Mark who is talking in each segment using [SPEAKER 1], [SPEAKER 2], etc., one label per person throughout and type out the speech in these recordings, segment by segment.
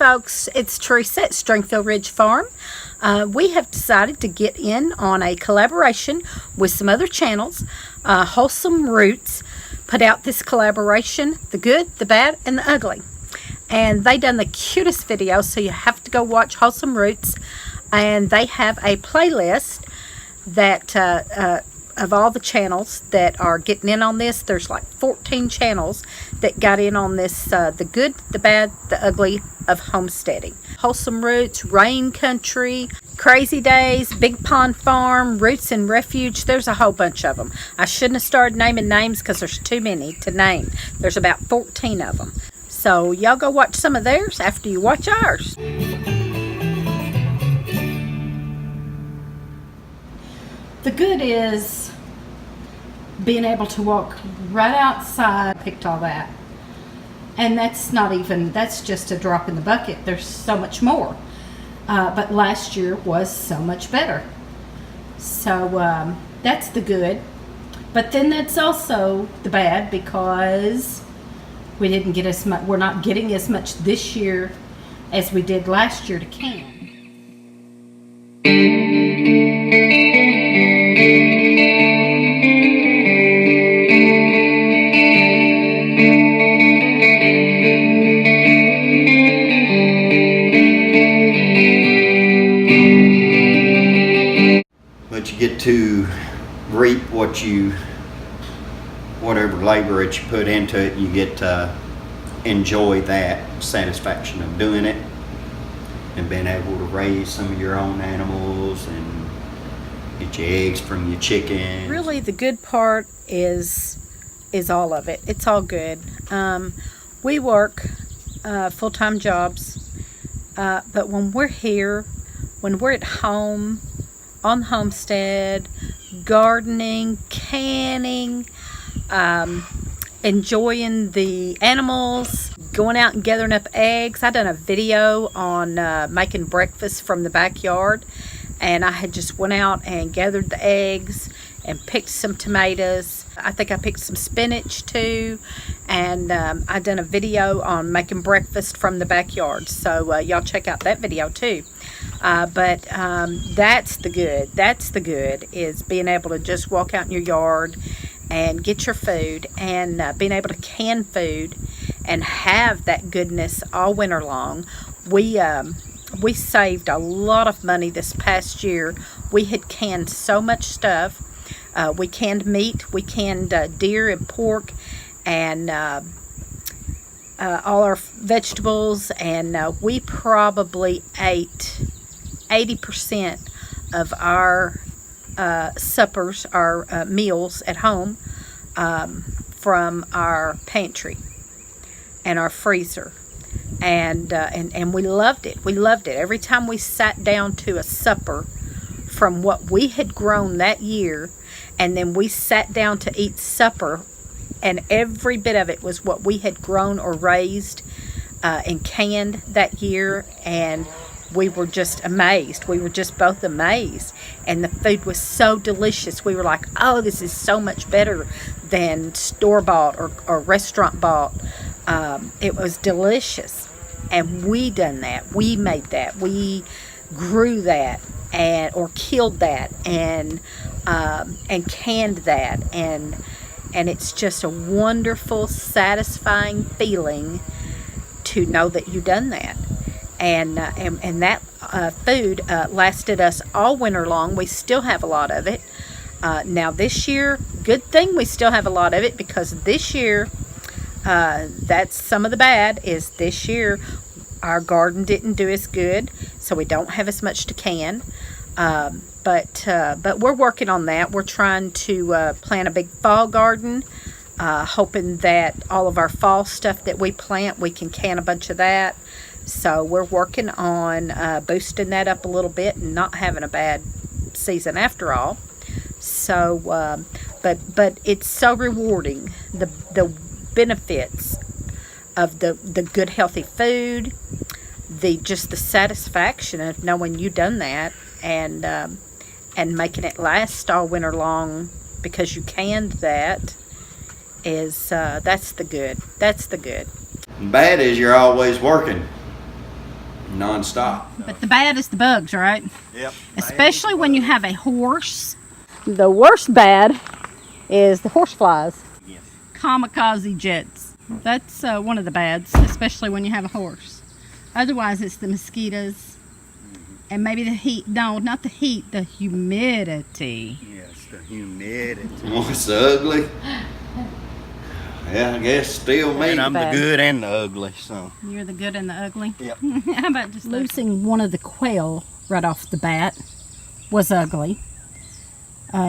[SPEAKER 1] folks, it's Teresa at Stringfield Ridge Farm. We have decided to get in on a collaboration with some other channels. Wholesome Roots put out this collaboration, the good, the bad, and the ugly. And they done the cutest video, so you have to go watch Wholesome Roots. And they have a playlist that of all the channels that are getting in on this. There's like 14 channels that got in on this, the good, the bad, the ugly of homesteading. Wholesome Roots, Rain Country, Crazy Days, Big Pond Farm, Roots and Refuge. There's a whole bunch of them. I shouldn't have started naming names because there's too many to name. There's about 14 of them. So y'all go watch some of theirs after you watch ours. The good is being able to walk right outside. Picked all that. And that's not even, that's just a drop in the bucket. There's so much more. But last year was so much better. So that's the good. But then that's also the bad, because we didn't get as much, we're not getting as much this year as we did last year to can.
[SPEAKER 2] But you get to reap whatever labor that you put into it. You get to enjoy that satisfaction of doing it and being able to raise some of your own animals and get your eggs from your chickens.
[SPEAKER 1] Really, the good part is all of it. It's all good. We work full-time jobs, but when we're here, when we're at home, on the homestead, gardening, canning, enjoying the animals, going out and gathering up eggs. I done a video on making breakfast from the backyard, and I had just went out and gathered the eggs and picked some tomatoes. I think I picked some spinach too, and I done a video on making breakfast from the backyard, so y'all check out that video too. But that's the good. That's the good, is being able to just walk out in your yard and get your food, and being able to can food and have that goodness all winter long. We saved a lot of money this past year. We had canned so much stuff. We canned meat, we canned deer and pork, and all our vegetables, and we probably ate 80% of our suppers, our meals at home, from our pantry and our freezer, and we loved it. We loved it. Every time we sat down to a supper from what we had grown that year, and then we sat down to eat supper, and every bit of it was what we had grown or raised and canned that year, and we were just amazed. We were just both amazed. And the food was so delicious. We were like, oh, this is so much better than store-bought or restaurant-bought. It was delicious. And we done that. We made that. We grew that, or killed that, and canned that. And it's just a wonderful, satisfying feeling to know that you done that. And that food lasted us all winter long. We still have a lot of it. Now this year, good thing we still have a lot of it, because this year, that's some of the bad, is this year our garden didn't do as good, so we don't have as much to can. But we're working on that. We're trying to plant a big fall garden, hoping that all of our fall stuff that we plant, we can can a bunch of that. So we're working on boosting that up a little bit and not having a bad season after all. So, but it's so rewarding, the benefits of the good healthy food, just the satisfaction of knowing you done that, and making it last all winter long because you canned that, that's the good. That's the good.
[SPEAKER 2] Bad is you're always working. non-stop.
[SPEAKER 1] But the bad is the bugs, right?
[SPEAKER 2] Yep.
[SPEAKER 1] Especially when you have a horse. The worst bad is the horse flies.
[SPEAKER 2] Yes.
[SPEAKER 1] Kamikaze jets. That's one of the bads, especially when you have a horse. Otherwise, it's the mosquitoes and maybe the heat. No, not the heat, the humidity.
[SPEAKER 2] Yes, the humidity. Oh, it's ugly. Yeah, I guess still me. And I'm the good and the ugly, so.
[SPEAKER 1] You're the good and the ugly?
[SPEAKER 2] Yep.
[SPEAKER 1] How about just losing one of the quail right off the bat was ugly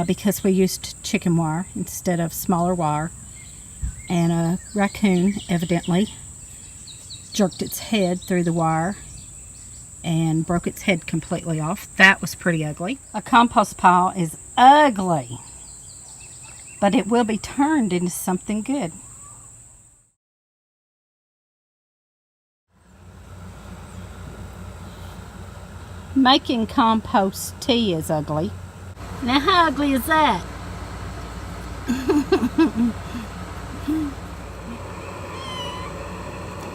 [SPEAKER 1] because we used chicken wire instead of smaller wire. And a raccoon evidently jerked its head through the wire and broke its head completely off. That was pretty ugly. A compost pile is ugly, but it will be turned into something good. Making compost tea is ugly. Now how ugly is that?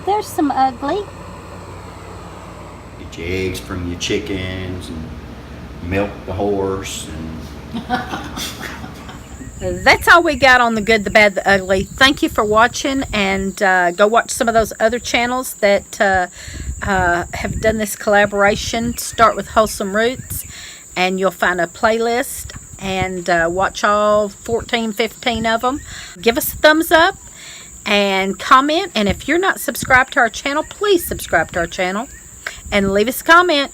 [SPEAKER 1] There's some ugly.
[SPEAKER 2] Get your eggs from your chickens and milk the horse and
[SPEAKER 1] That's all we got on the good, the bad, the ugly. Thank you for watching, and go watch some of those other channels that have done this collaboration. Start with Wholesome Roots, and you'll find a playlist, and watch all 14, 15 of them. Give us a thumbs up and comment, and if you're not subscribed to our channel, please subscribe to our channel and leave us a comment.